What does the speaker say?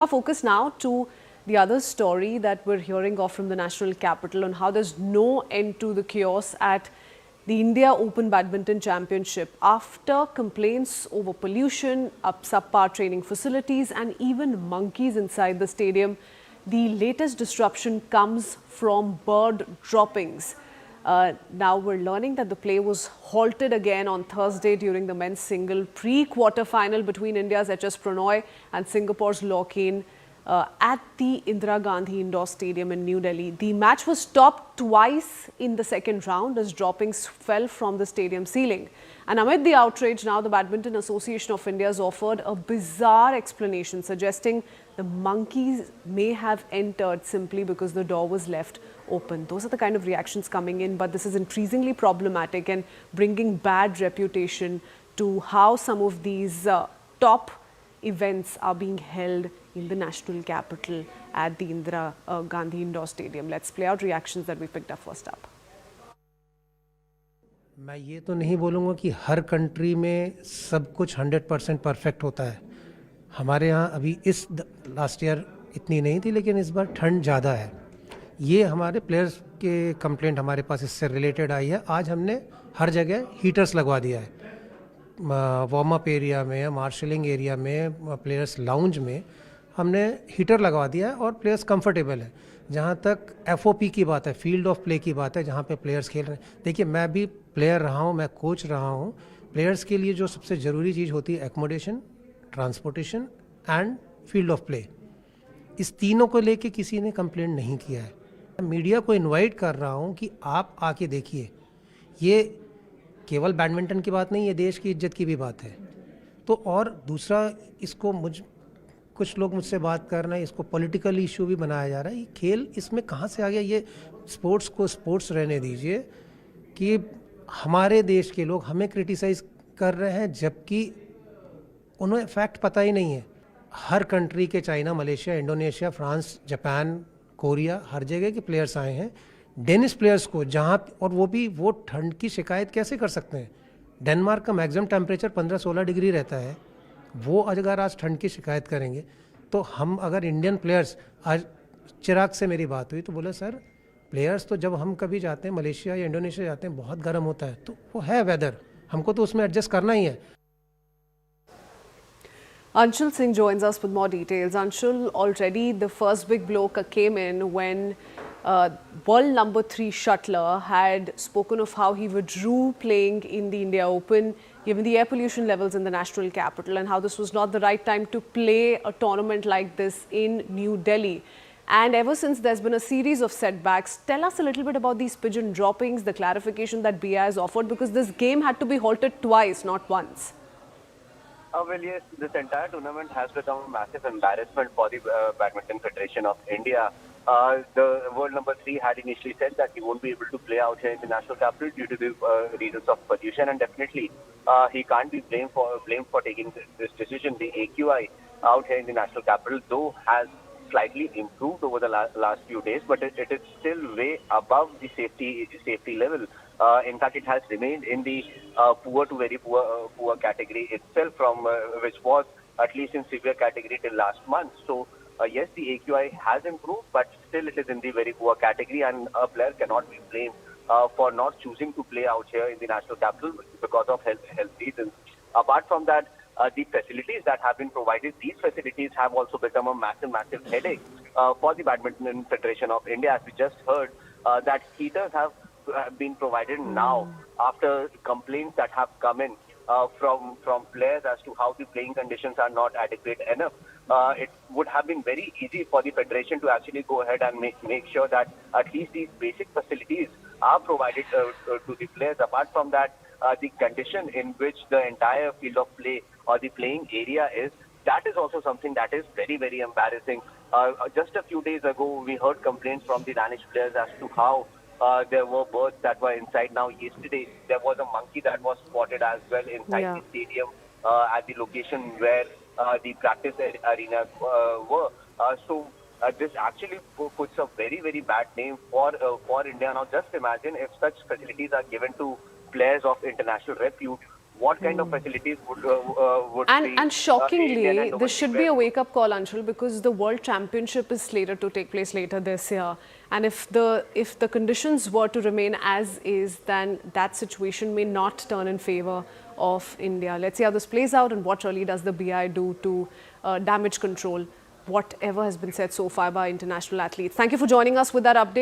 Our focus now to the other story that we're hearing of from the national capital on how there's no end to the chaos at the India Open Badminton Championship after complaints over pollution, subpar training facilities and even monkeys inside the stadium. The latest disruption comes from bird droppings. Now we're learning that the play was halted again on Thursday during the men's single pre-quarter final between India's HS Pranoy and Singapore's Lorcaine at the Indira Gandhi Indoor Stadium in New Delhi. The match was stopped twice in the second round as droppings fell from the stadium ceiling. And amid the outrage, now the Badminton Association of India has offered a bizarre explanation suggesting the monkeys may have entered simply because the door was left open. Those are the kind of reactions coming in, but this is increasingly problematic and bringing bad reputation to how some of these top events are being held in the national capital at the Indira Gandhi Indoor Stadium. Let's play out reactions that we picked up first up. मैं ये तो नहीं बोलूँगा कि हर country में सब कुछ 100% perfect होता है. हमारे यहाँ अभी इस लास्ट ईयर इतनी नहीं थी, लेकिन इस बार ठंड ज़्यादा है. ये हमारे प्लेयर्स के कंप्लेंट हमारे पास इससे रिलेटेड आई है. आज हमने हर जगह हीटर्स लगवा दिया है. वार्म अप एरिया में, मार्शलिंग एरिया में, प्लेयर्स लाउंज में हमने हीटर लगवा दिया है और प्लेयर्स कंफर्टेबल है. जहाँ तक FOP की बात है, फील्ड ऑफ प्ले की बात है, जहाँ पे प्लेयर्स खेल रहे हैं, देखिए मैं भी प्लेयर रहा हूँ, मैं कोच रहा हूँ. प्लेयर्स के लिए जो सबसे ज़रूरी चीज़ होती है accommodation, transportation and field of play. इस तीनों को लेके किसी ने कंप्लेंट नहीं किया है. मीडिया को इनवाइट कर रहा हूँ कि आप आके देखिए. ये केवल बैडमिंटन की बात नहीं, ये देश की इज्जत की भी बात है. तो और दूसरा, इसको कुछ लोग मुझसे बात कर रहे हैं, इसको पॉलिटिकल इशू भी बनाया जा रहा है. ये खेल इसमें कहाँ से आ गया? ये स्पोर्ट्स को स्पोर्ट्स रहने दीजिए. कि हमारे देश के लोग हमें क्रिटिसाइज़ कर रहे हैं जबकि उन्हें फैक्ट पता ही नहीं है. हर कंट्री के, China, Malaysia, Indonesia, France, Japan, Korea, हर जगह के प्लेयर्स आए हैं. डेनिस प्लेयर्स को जहाँ, और वो ठंड की शिकायत कैसे कर सकते हैं? डेनमार्क का मैक्सिमम टेम्परेचर 15-16 डिग्री रहता है. वो अगर आज ठंड की शिकायत करेंगे तो हम, अगर इंडियन प्लेयर्स, आज चिराग से मेरी बात हुई तो बोला सर प्लेयर्स तो जब हम कभी जाते हैं मलेशिया या इंडोनेशिया जाते हैं बहुत गर्म होता है, तो वो है वेदर, हमको तो उसमें एडजस्ट करना ही है. Anshul Singh joins us with more details. Anshul, already the first big blow came in when world number 3 shuttler had spoken of how he withdrew playing in the India Open given the air pollution levels in the national capital and how this was not the right time to play a tournament like this in New Delhi. And ever since, there's been a series of setbacks. Tell us a little bit about these pigeon droppings, the clarification that BI has offered, because this game had to be halted twice, not once. Well, yes, this entire tournament has become a massive embarrassment for the Badminton Federation of India. The world number 3 had initially said that he won't be able to play out here in the national capital due to the reasons of pollution, and definitely he can't be blamed for taking this decision. The AQI out here in the national capital, though, has slightly improved over the last few days, but it is still way above the safety level. In fact, it has remained in the poor to very poor category itself, from which was at least in severe category till last month. So yes, the AQI has improved, but still it is in the very poor category, and a player cannot be blamed for not choosing to play out here in the national capital because of health reasons. Apart from that, the facilities that have been provided, these facilities have also become a massive headache for the Badminton Federation of India. As we just heard, that heaters have been provided now after complaints that have come in from players as to how the playing conditions are not adequate enough. It would have been very easy for the federation to actually go ahead and make sure that at least these basic facilities are provided to the players. Apart from that, the condition in which the entire field of play or the playing area is, that is also something that is very embarrassing. Just a few days ago, we heard complaints from the Danish players as to how there were birds that were inside. Now, yesterday, there was a monkey that was spotted as well inside the stadium at the location where the practice arenas were. So this actually puts a very bad name for India. Now, just imagine if such facilities are given to players of international repute, what kind of facilities would be And shockingly, Indian and this should be a domestic wake-up call, Anshul, because the World Championship is slated to take place later this year. And if the conditions were to remain as is, then that situation may not turn in favor of India. Let's see how this plays out and what really does the BI do to damage control whatever has been said so far by international athletes. Thank you for joining us with that update.